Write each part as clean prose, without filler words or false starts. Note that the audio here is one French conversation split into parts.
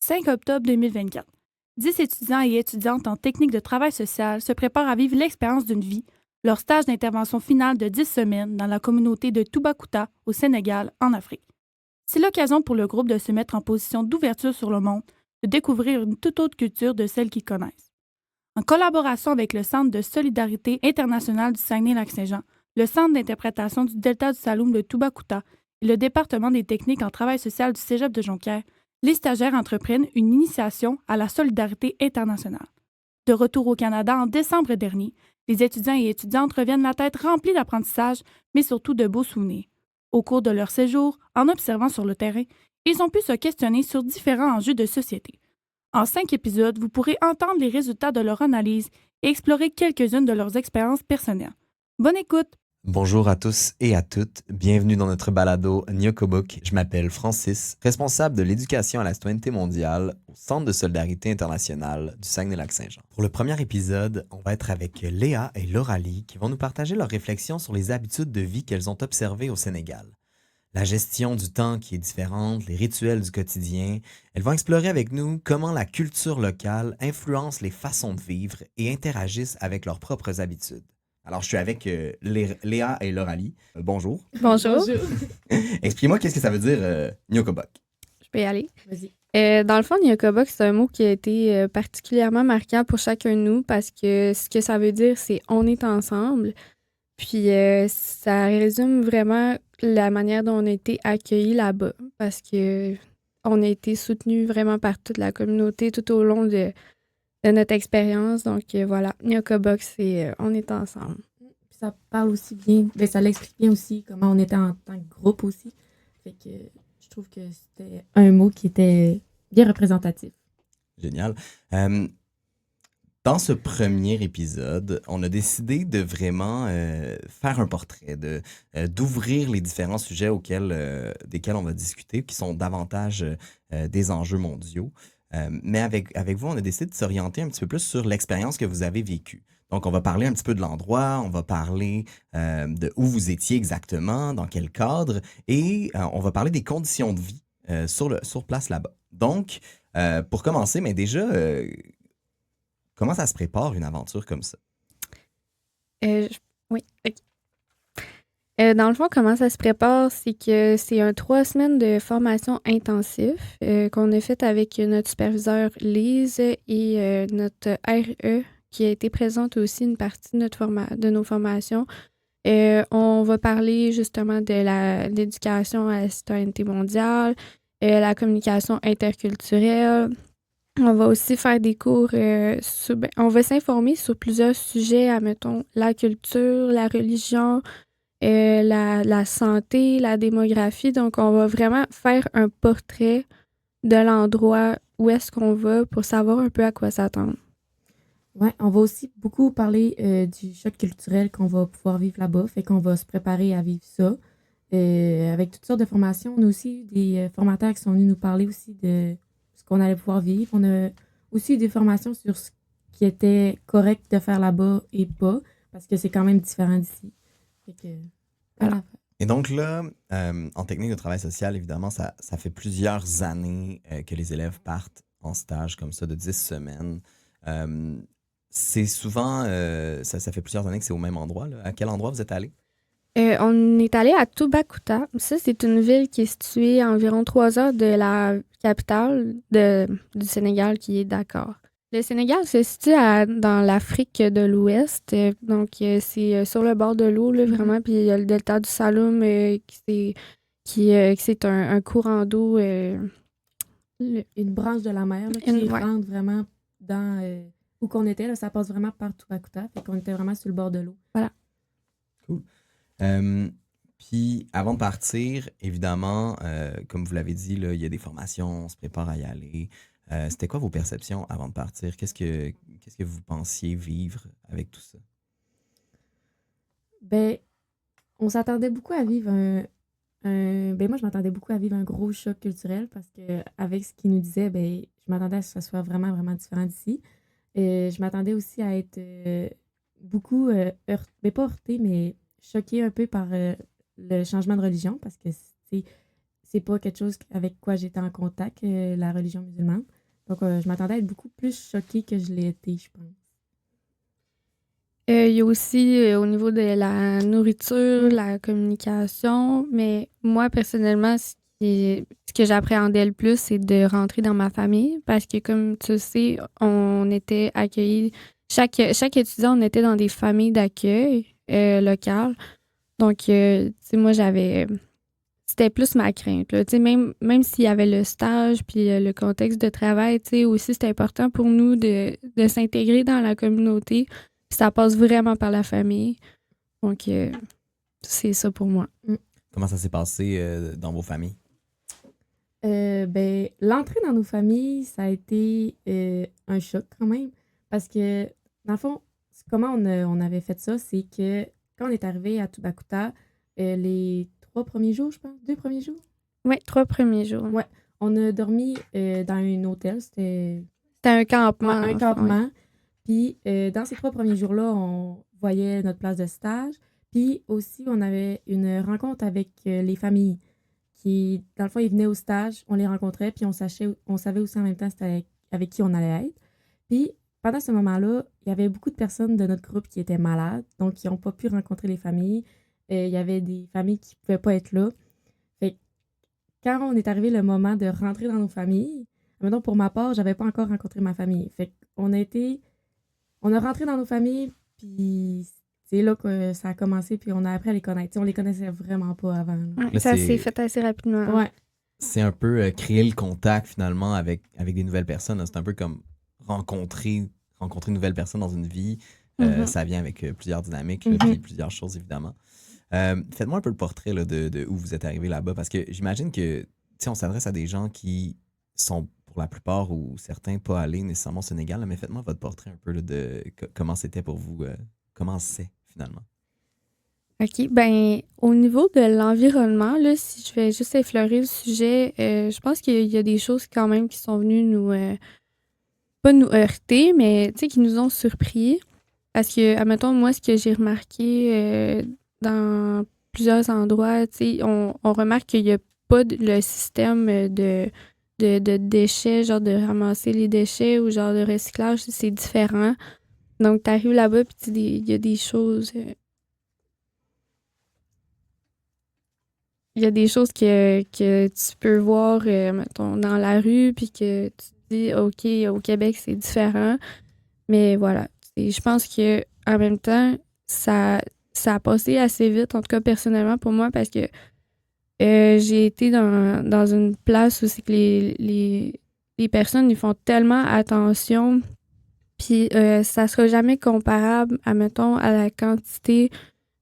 5 octobre 2024. 10 étudiants et étudiantes en technique de travail social se préparent à vivre l'expérience d'une vie, leur stage d'intervention final de 10 semaines dans la communauté de Toubacouta, au Sénégal, en Afrique. C'est l'occasion pour le groupe de se mettre en position d'ouverture sur le monde, de découvrir une toute autre culture de celle qu'ils connaissent. En collaboration avec le Centre de solidarité internationale du Saguenay-Lac-Saint-Jean, le Centre d'interprétation du Delta du Saloum de Toubacouta et le département des techniques en travail social du Cégep de Jonquière, les stagiaires entreprennent une initiation à la solidarité internationale. De retour au Canada en décembre dernier, les étudiants et étudiantes reviennent la tête remplie d'apprentissage, mais surtout de beaux souvenirs. Au cours de leur séjour, en observant sur le terrain, ils ont pu se questionner sur différents enjeux de société. En 5 épisodes, vous pourrez entendre les résultats de leur analyse et explorer quelques-unes de leurs expériences personnelles. Bonne écoute! Bonjour à tous et à toutes, bienvenue dans notre balado Nyokobuk. Je m'appelle Francis, responsable de l'éducation à la citoyenneté mondiale au Centre de solidarité internationale du Saguenay-Lac-Saint-Jean. Pour le premier épisode, on va être avec Léa et Lauralie qui vont nous partager leurs réflexions sur les habitudes de vie qu'elles ont observées au Sénégal. La gestion du temps qui est différente, les rituels du quotidien. Elles vont explorer avec nous comment la culture locale influence les façons de vivre et interagissent avec leurs propres habitudes. Alors, je suis avec Léa et Lauralie. Bonjour. Bonjour. Explique-moi qu'est-ce que ça veut dire Nyokobok. Je peux y aller. Vas-y. Dans le fond, Nyokobok, c'est un mot qui a été particulièrement marquant pour chacun de nous parce que ce que ça veut dire, c'est on est ensemble. Puis ça résume vraiment la manière dont on a été accueillis là-bas parce que on a été soutenus vraiment par toute la communauté tout au long de notre expérience. Donc voilà, Nyokobok, c'est on est ensemble. Puis ça parle aussi bien, ben ça l'explique bien aussi comment on était en tant que groupe aussi. Fait que je trouve que c'était un mot qui était bien représentatif. Génial. Dans ce premier épisode, on a décidé de vraiment faire un portrait, d'ouvrir les différents sujets desquels on va discuter, qui sont davantage des enjeux mondiaux. Mais avec vous, on a décidé de s'orienter un petit peu plus sur l'expérience que vous avez vécue. Donc, on va parler un petit peu de l'endroit, on va parler de où vous étiez exactement, dans quel cadre, et on va parler des conditions de vie sur place là-bas. Donc, pour commencer, mais déjà, comment ça se prépare une aventure comme ça? Oui, ok. Dans le fond, comment ça se prépare, c'est que c'est un 3 semaines de formation intensif qu'on a fait avec notre superviseur Lise et notre RE qui a été présente aussi une partie de nos formations. On va parler justement de l'éducation à la citoyenneté mondiale, la communication interculturelle. On va aussi faire des cours, on va s'informer sur plusieurs sujets, admettons la culture, la religion, la santé, la démographie. Donc, on va vraiment faire un portrait de l'endroit où est-ce qu'on va pour savoir un peu à quoi s'attendre. Ouais, on va aussi beaucoup parler du choc culturel qu'on va pouvoir vivre là-bas. Fait qu'on va se préparer à vivre ça. Avec toutes sortes de formations. On a aussi des formateurs qui sont venus nous parler aussi de ce qu'on allait pouvoir vivre. On a aussi des formations sur ce qui était correct de faire là-bas et pas, parce que c'est quand même différent d'ici. Fait que, voilà. Et donc là, en technique de travail social, évidemment, ça fait plusieurs années que les élèves partent en stage comme ça de 10 semaines. C'est souvent, ça fait plusieurs années que c'est au même endroit, là. À quel endroit vous êtes allé? On est allé à Toubacouta. Ça, c'est une ville qui est située à environ 3 heures de la capitale du Sénégal, qui est Dakar. Le Sénégal se situe dans l'Afrique de l'Ouest. Donc, c'est sur le bord de l'eau, là, vraiment. Puis, il y a le delta du Saloum, c'est un courant d'eau. Une branche de la mer là, qui rentre vraiment dans où qu'on était. Là, ça passe vraiment par Toubacouta. Fait qu'on était vraiment sur le bord de l'eau. Voilà. Cool. Puis, avant de partir, évidemment, comme vous l'avez dit, là, il y a des formations, on se prépare à y aller. C'était quoi vos perceptions avant de partir? Qu'est-ce que vous pensiez vivre avec tout ça? Ben, on s'attendait beaucoup à vivre ben moi, je m'attendais beaucoup à vivre un gros choc culturel parce que avec ce qu'il nous disait, ben, je m'attendais à ce que ça soit vraiment, vraiment différent d'ici. Je m'attendais aussi à être beaucoup heurtée, pas heurtée, mais choquée un peu par le changement de religion parce que c'est pas quelque chose avec quoi j'étais en contact, la religion musulmane. Donc, je m'attendais à être beaucoup plus choquée que je l'ai été, je pense. Il y a aussi au niveau de la nourriture, la communication, mais moi, personnellement, ce que j'appréhendais le plus, c'est de rentrer dans ma famille parce que, comme tu le sais, on était accueillis, chaque étudiant, on était dans des familles d'accueil locales. Donc, tu sais, moi, c'était plus ma crainte, là. Tu sais, même s'il y avait le stage puis le contexte de travail, tu sais, aussi, c'était important pour nous de s'intégrer dans la communauté. Puis ça passe vraiment par la famille. Donc, c'est ça pour moi. Comment ça s'est passé dans vos familles? Ben, l'entrée dans nos familles, ça a été un choc quand même. Parce que, dans le fond, comment on avait fait ça, c'est que quand on est arrivé à Tubacuta, les 3 premiers jours, je pense, 2 premiers jours, Oui, 3 premiers jours. Ouais. on a dormi dans un hôtel. C'était C'était un campement. un en fait, campement. Puis, dans ces 3 premiers jours-là, on voyait notre place de stage. Puis aussi, on avait une rencontre avec les familles qui, dans le fond, ils venaient au stage, on les rencontrait, puis on savait aussi en même temps c'était avec qui on allait être. Puis, pendant ce moment-là, il y avait beaucoup de personnes de notre groupe qui étaient malades, donc qui n'ont pas pu rencontrer les familles. Il y avait des familles qui ne pouvaient pas être là. Fait que quand on est arrivé le moment de rentrer dans nos familles, maintenant pour ma part, j'avais pas encore rencontré ma famille. Fait qu'on on a rentré dans nos familles, puis c'est là que ça a commencé, puis on a appris à les connaître. T'sais, on les connaissait vraiment pas avant. Là. Ouais, Là, ça c'est- s'est fait assez rapidement. Ouais. C'est un peu créer le contact finalement avec des nouvelles personnes, là. C'est un peu comme rencontrer une nouvelle personne dans une vie. Mhm. Ça vient avec plusieurs dynamiques, là, puis plusieurs choses évidemment. Faites-moi un peu le portrait là, de où vous êtes arrivé là-bas, parce que j'imagine que tu sais, on s'adresse à des gens qui sont pour la plupart ou certains pas allés nécessairement au Sénégal, là, mais faites-moi votre portrait un peu là, de comment c'était pour vous, comment c'est finalement. OK. Ben, au niveau de l'environnement, là, si je vais juste effleurer le sujet, je pense qu'il y a des choses quand même qui sont venues pas nous heurter, mais tu sais, qui nous ont surpris. Parce que, admettons, moi, ce que j'ai remarqué dans plusieurs endroits, tu sais, on remarque qu'il n'y a pas le système de déchets, genre de ramasser les déchets ou genre de recyclage, c'est différent. Donc, tu arrives là-bas, puis il y a des choses. Il y a des choses que tu peux voir, mettons, dans la rue, puis que tu te dis, OK, au Québec, c'est différent. Mais voilà. Et je pense que en même temps, ça a passé assez vite, en tout cas personnellement pour moi, parce que j'ai été dans une place où c'est que les personnes, ils font tellement attention, puis ça sera jamais comparable, mettons, à la quantité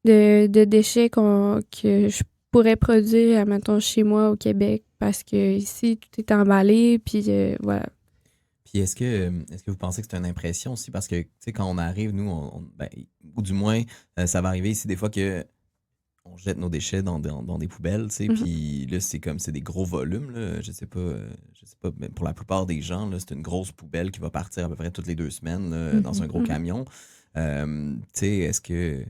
de déchets que je pourrais produire, mettons, chez moi au Québec, parce que ici, tout est emballé, puis voilà. Puis est-ce que vous pensez que c'est une impression aussi? Parce que, tu sais, quand on arrive, nous, ben, ou du moins, ça va arriver ici des fois que on jette nos déchets dans des poubelles, tu sais, Mhm. puis là, c'est des gros volumes, là. Je sais pas, mais pour la plupart des gens, là, c'est une grosse poubelle qui va partir à peu près toutes les 2 semaines, là, dans un gros Mhm. camion. Tu sais, est-ce que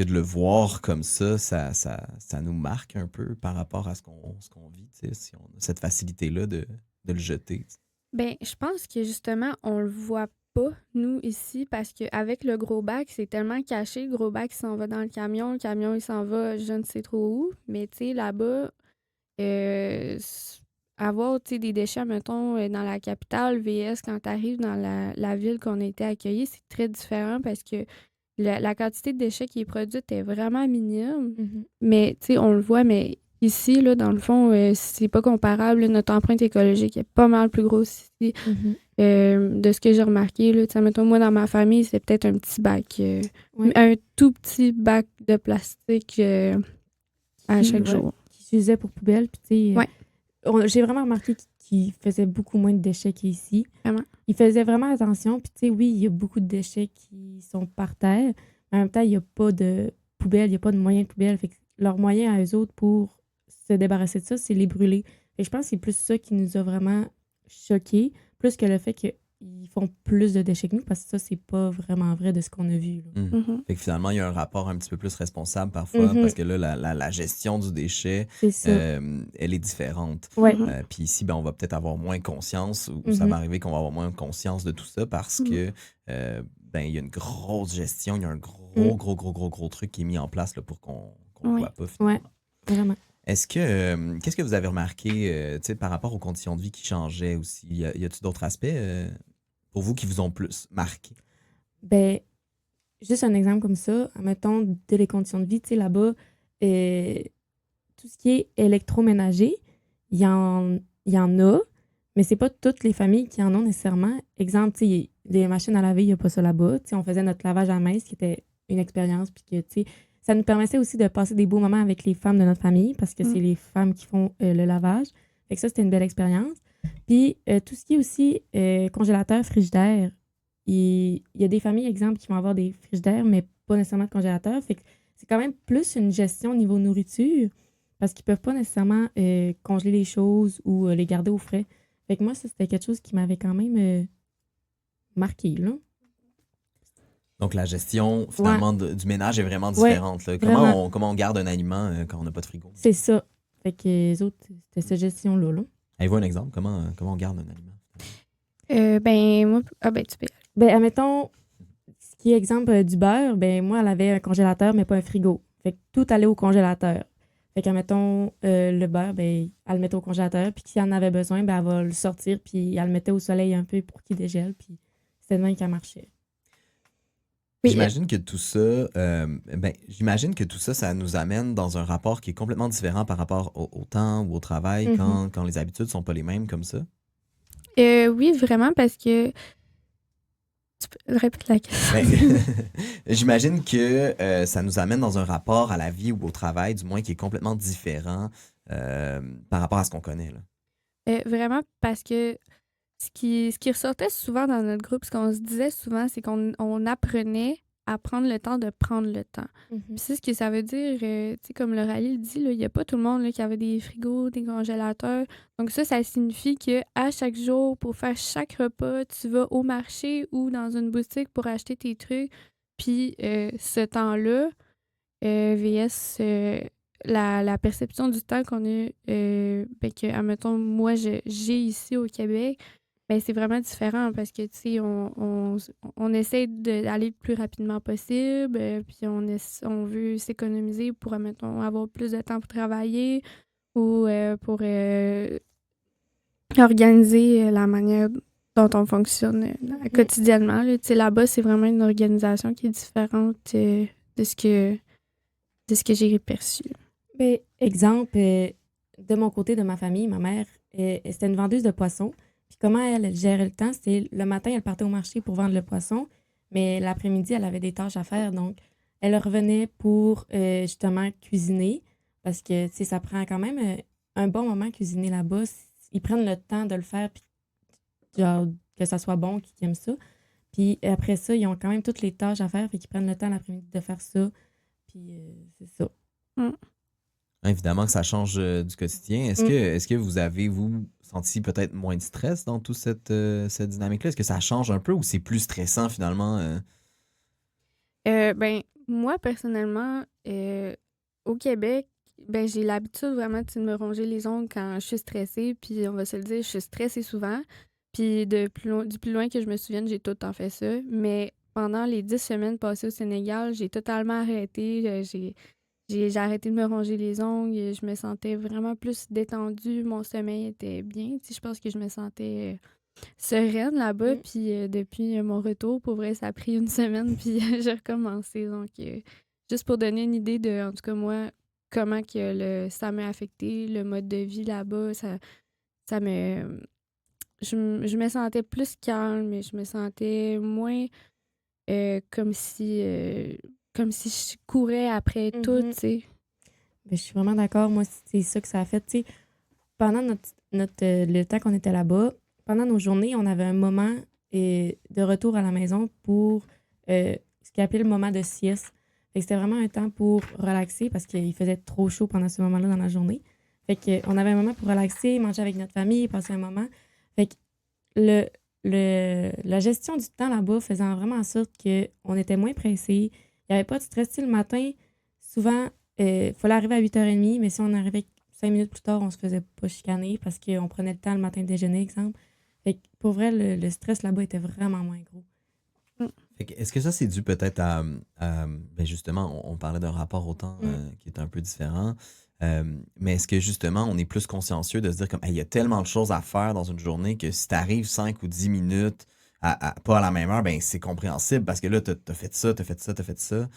de le voir comme ça nous marque un peu par rapport à ce qu'on vit, tu sais, si on a cette facilité-là de le jeter, tu sais? Ben, je pense que justement, on le voit pas, nous, ici, parce qu'avec le gros bac, c'est tellement caché. Le gros bac, il s'en va dans le camion, il s'en va je ne sais trop où. Mais, tu sais, là-bas, avoir, tu sais, des déchets, mettons, dans la capitale, VS, quand tu arrives dans la ville qu'on a été accueillis, c'est très différent parce que la quantité de déchets qui est produite est vraiment minime. Mais, tu sais, on le voit, mais ici, là, dans le fond, c'est pas comparable. Là. Notre empreinte écologique est pas mal plus grosse ici. De ce que j'ai remarqué, là, tu sais, mettons, moi, dans ma famille, c'est peut-être un petit bac, Ouais. un tout petit bac de plastique à Qui- chaque ouais, jour. qui s'usait pour poubelle. Puis, tu sais, Ouais. j'ai vraiment remarqué qu'il faisait beaucoup moins de déchets qu'ici. Vraiment. Il faisait vraiment attention. Puis, tu sais, oui, il y a beaucoup de déchets qui sont par terre. Mais en même temps, il n'y a pas de poubelle, il n'y a pas de moyen de poubelle. Fait que leur moyen à eux autres pour se débarrasser de ça, c'est les brûler. Et je pense que c'est plus ça qui nous a vraiment choqués, plus que le fait que ils font plus de déchets que nous parce que ça, c'est pas vraiment vrai de ce qu'on a vu. Là. Mhm. Fait que finalement, il y a un rapport un petit peu plus responsable parfois parce que là, la gestion du déchet, C'est ça. elle est différente. Ouais. Mhm. Puis ici, on va peut-être avoir moins conscience ou ça va arriver qu'on va avoir moins conscience de tout ça parce que il y a une grosse gestion, il y a un gros truc qui est mis en place là, pour qu'on ne Ouais. voit pas finalement. Ouais, vraiment. Est-ce que qu'est-ce que vous avez remarqué tu sais, par rapport aux conditions de vie qui changeaient aussi? Y a-t-il d'autres aspects pour vous qui vous ont plus marqué? Ben, juste un exemple comme ça, admettons, de les conditions de vie, tu sais, là-bas, tout ce qui est électroménager, il y en a, mais c'est pas toutes les familles qui en ont nécessairement. Exemple, tu sais, des machines à laver, il n'y a pas ça là-bas. Tu sais, on faisait notre lavage à la main, ce qui était une expérience, puis que, tu sais, ça nous permettait aussi de passer des beaux moments avec les femmes de notre famille, parce que c'est les femmes qui font le lavage. Fait que ça, c'était une belle expérience. Puis, tout ce qui est aussi congélateur, frigidaire, il y a des familles, exemple, qui vont avoir des frigidaires, mais pas nécessairement de congélateur. Fait que c'est quand même plus une gestion au niveau nourriture, parce qu'ils peuvent pas nécessairement congeler les choses ou les garder au frais. Fait que moi, ça, c'était quelque chose qui m'avait quand même marqué, là. Donc, la gestion, finalement, du ménage est vraiment différente. Là. vraiment. Comment on garde un aliment quand on n'a pas de frigo? C'est ça. Fait que les autres, c'était cette gestion-là, là. Avez-vous un exemple? Comment on garde un aliment? Ben, moi, tu peux. Ben, admettons, ce qui est exemple du beurre, ben moi, elle avait un congélateur, mais pas un frigo. Fait que tout allait au congélateur. Fait qu'admettons, le beurre, ben, elle le mettait au congélateur, puis s'il en avait besoin, ben, elle va le sortir, puis elle le mettait au soleil un peu pour qu'il dégèle, puis c'était de même qu'elle marchait. Oui, J'imagine que tout ça, ça nous amène dans un rapport qui est complètement différent par rapport au temps ou au travail quand les habitudes sont pas les mêmes comme ça. oui, vraiment, parce que. Tu peux répéter la question. Ben, j'imagine que ça nous amène dans un rapport à la vie ou au travail, du moins, qui est complètement différent par rapport à ce qu'on connaît. Là. Vraiment, parce que ce qui ressortait souvent dans notre groupe, ce qu'on se disait souvent, c'est qu'on apprenait à prendre le temps de prendre le temps. Puis c'est ce que ça veut dire, tu sais, comme le rallye le dit, il n'y a pas tout le monde là, qui avait des frigos, des congélateurs. Donc ça signifie qu'à chaque jour, pour faire chaque repas, tu vas au marché ou dans une boutique pour acheter tes trucs. Puis ce temps-là, VS la perception du temps qu'on a, que, admettons, moi, j'ai ici au Québec, ben, c'est vraiment différent parce que, tu sais, on essaie d'aller le plus rapidement possible, puis on veut s'économiser pour, admettons, avoir plus de temps pour travailler ou pour organiser la manière dont on fonctionne quotidiennement. Là. Tu sais, là-bas, c'est vraiment une organisation qui est différente de ce que j'ai perçu. Ben, exemple, de mon côté, de ma famille, ma mère, c'était une vendeuse de poissons. Puis comment elle gérait le temps, c'était le matin, elle partait au marché pour vendre le poisson, mais l'après-midi, elle avait des tâches à faire. Donc, elle revenait pour justement cuisiner parce que, tu sais, ça prend quand même un bon moment cuisiner là-bas. Ils prennent le temps de le faire, puis genre, que ça soit bon, qu'ils aiment ça. Puis après ça, ils ont quand même toutes les tâches à faire, fait qu'ils prennent le temps l'après-midi de faire ça. Puis c'est ça. Évidemment que ça change du quotidien. Est-ce que vous avez, vous, senti peut-être moins de stress dans toute cette dynamique-là? Est-ce que ça change un peu ou c'est plus stressant finalement? Ben, moi, personnellement, au Québec, ben, j'ai l'habitude vraiment de me ronger les ongles quand je suis stressée. Puis on va se le dire, je suis stressée souvent. Puis du plus loin que je me souvienne, j'ai tout le temps fait ça. Mais pendant les 10 semaines passées au Sénégal, j'ai totalement arrêté. J'ai arrêté de me ronger les ongles. Je me sentais vraiment plus détendue. Mon sommeil était bien. Tu sais, je pense que je me sentais sereine là-bas. Puis depuis mon retour, pour vrai, ça a pris une semaine. Puis j'ai recommencé. Donc, juste pour donner une idée de, en tout cas, moi, comment que ça m'a affecté, le mode de vie là-bas, ça me... Je me sentais plus calme. Je me sentais moins comme si je courais après tout, tu sais. Ben, je suis vraiment d'accord. Moi, c'est ça que ça a fait. Tu sais, pendant le temps qu'on était là-bas, pendant nos journées, on avait un moment de retour à la maison pour ce qu'on appelait le moment de sieste. Fait que c'était vraiment un temps pour relaxer parce qu'il faisait trop chaud pendant ce moment-là dans la journée. Fait qu'on avait un moment pour relaxer, manger avec notre famille, passer un moment. Fait que la gestion du temps là-bas faisait vraiment en sorte qu'on était moins pressés. Il n'y avait pas de stress. Tu sais, le matin, souvent, il fallait arriver à 8h30, mais si on arrivait 5 minutes plus tard, on se faisait pas chicaner parce qu'on prenait le temps le matin de déjeuner, exemple. Fait que pour vrai, le stress là-bas était vraiment moins gros. Est-ce que ça, c'est dû peut-être ben justement, on parlait d'un rapport au temps qui est un peu différent, mais est-ce que justement, on est plus consciencieux de se dire comme, Hey, il y a tellement de choses à faire dans une journée que si tu arrives 5 ou 10 minutes pas à la même heure, ben c'est compréhensible parce que là, t'as fait ça, t'as fait ça, t'as fait ça.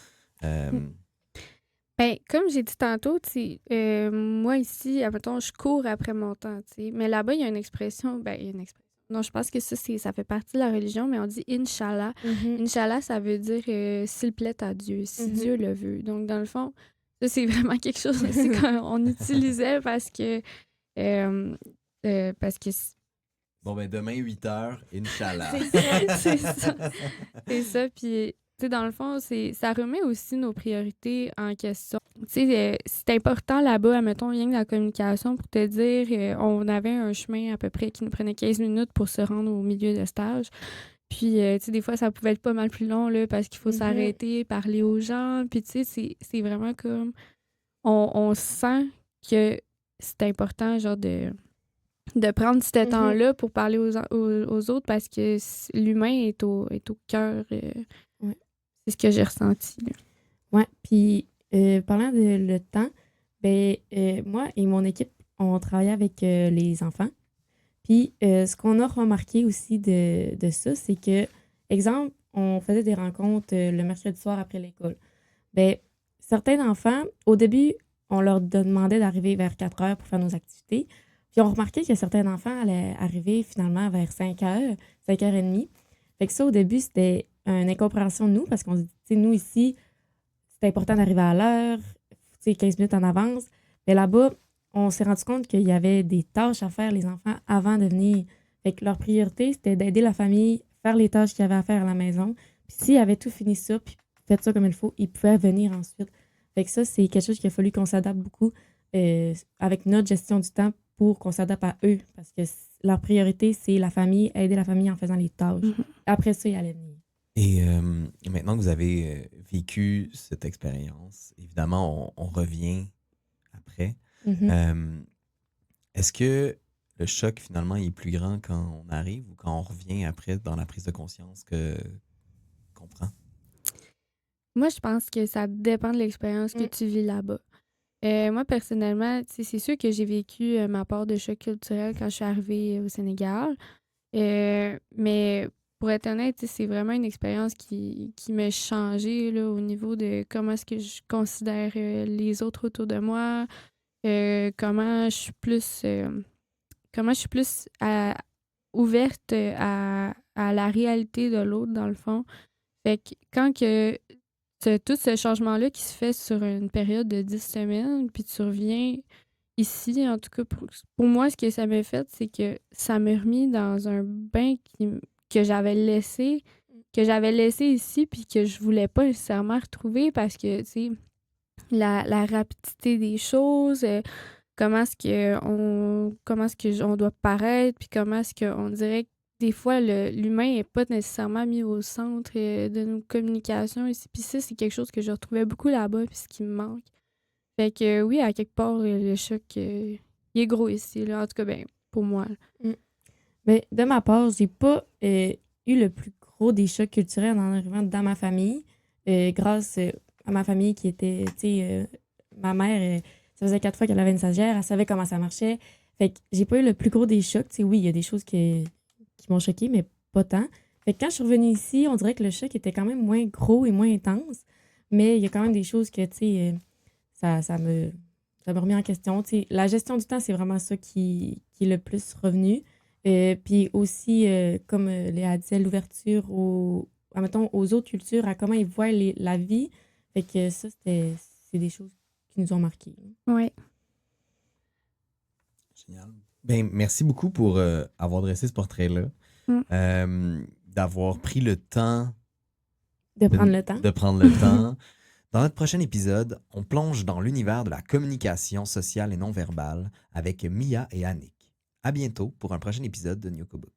Ben, comme j'ai dit tantôt, tu sais, moi ici, admettons, je cours après mon temps, tu sais. Mais là-bas, il y a une expression, ben, il y a une expression. Non, je pense que ça fait partie de la religion, mais on dit Inch'Allah. Inch'Allah, ça veut dire s'il plaît à Dieu, si Dieu le veut. Donc, dans le fond, ça, c'est vraiment quelque chose aussi qu'on utilisait parce que. Parce que Bon, ben demain, 8h, Inch'Allah. c'est ça. C'est ça. Puis, tu sais, dans le fond, ça remet aussi nos priorités en question. Tu sais, c'est important là-bas, admettons, rien que dans la communication, pour te dire, on avait un chemin à peu près qui nous prenait 15 minutes pour se rendre au milieu de stage. Puis, tu sais, des fois, ça pouvait être pas mal plus long, là, parce qu'il faut s'arrêter, parler aux gens. Puis, tu sais, c'est vraiment comme... On sent que c'est important, genre, de prendre ce temps-là pour parler aux autres parce que l'humain est au cœur. Ouais. C'est ce que j'ai ressenti. Là. Ouais, puis parlant de le temps, ben moi et mon équipe, on travaillait avec les enfants. Puis ce qu'on a remarqué aussi de ça, c'est que, exemple, on faisait des rencontres le mercredi soir après l'école. Ben certains enfants, au début, on leur demandait d'arriver vers 4h pour faire nos activités. Puis on remarquait que certains enfants allaient arriver finalement vers 5h, 5h30. Fait que ça, au début, c'était une incompréhension de nous parce qu'on se dit, tu sais, nous ici, c'est important d'arriver à l'heure, tu sais, 15 minutes en avance. Mais là-bas, on s'est rendu compte qu'il y avait des tâches à faire, les enfants, avant de venir. Fait que leur priorité, c'était d'aider la famille, faire les tâches qu'il y avait à faire à la maison. Puis s'ils avaient tout fini ça, puis fait ça comme il faut, ils pouvaient venir ensuite. Fait que ça, c'est quelque chose qu'il a fallu qu'on s'adapte beaucoup avec notre gestion du temps pour qu'on s'adapte à eux. Parce que leur priorité, c'est la famille, aider la famille en faisant les tâches. Après ça, ils allaient venir. Et maintenant que vous avez vécu cette expérience, évidemment, on revient après. Est-ce que le choc, finalement, est plus grand quand on arrive ou quand on revient après dans la prise de conscience qu'on prend? Moi, je pense que ça dépend de l'expérience que tu vis là-bas. Moi, personnellement, c'est sûr que j'ai vécu ma part de choc culturel quand je suis arrivée au Sénégal. Mais pour être honnête, c'est vraiment une expérience qui m'a changé là, au niveau de comment est-ce que je considère les autres autour de moi, comment je suis plus, ouverte à la réalité de l'autre, dans le fond. Fait que quand que tout ce changement-là qui se fait sur une période de 10 semaines, puis tu reviens ici, en tout cas, pour moi, ce que ça m'a fait, c'est que ça m'a remis dans un bain que j'avais laissé ici, puis que je voulais pas nécessairement retrouver parce que, tu sais, la rapidité des choses, comment est-ce que on doit paraître, puis comment est-ce qu'on dirait que des fois, l'humain n'est pas nécessairement mis au centre de nos communications ici. Puis ça, c'est quelque chose que je retrouvais beaucoup là-bas, puis ce qui me manque. Fait que oui, à quelque part, le choc, il est gros ici, là. En tout cas, ben, pour moi. Mais de ma part, j'ai pas eu le plus gros des chocs culturels en arrivant dans ma famille, grâce à ma famille qui était, tu sais, ma mère, ça faisait 4 fois qu'elle avait une stagiaire, elle savait comment ça marchait. Fait que j'ai pas eu le plus gros des chocs. Tu sais, oui, il y a des choses qui m'ont choquée, mais pas tant. Fait que quand je suis revenue ici, on dirait que le choc était quand même moins gros et moins intense, mais il y a quand même des choses que, tu sais, ça me remet en question. Tu sais, la gestion du temps, c'est vraiment ça qui est le plus revenu. Puis aussi, comme Léa disait, l'ouverture mettons, aux autres cultures, à comment ils voient la vie. Fait que ça, c'est des choses qui nous ont marqués. Oui. Génial. Ben, merci beaucoup pour avoir dressé ce portrait-là. D'avoir pris le temps de prendre le temps. De prendre le temps. Dans notre prochain épisode, on plonge dans l'univers de la communication sociale et non verbale avec Mia et Annick. À bientôt pour un prochain épisode de Nyoko Book.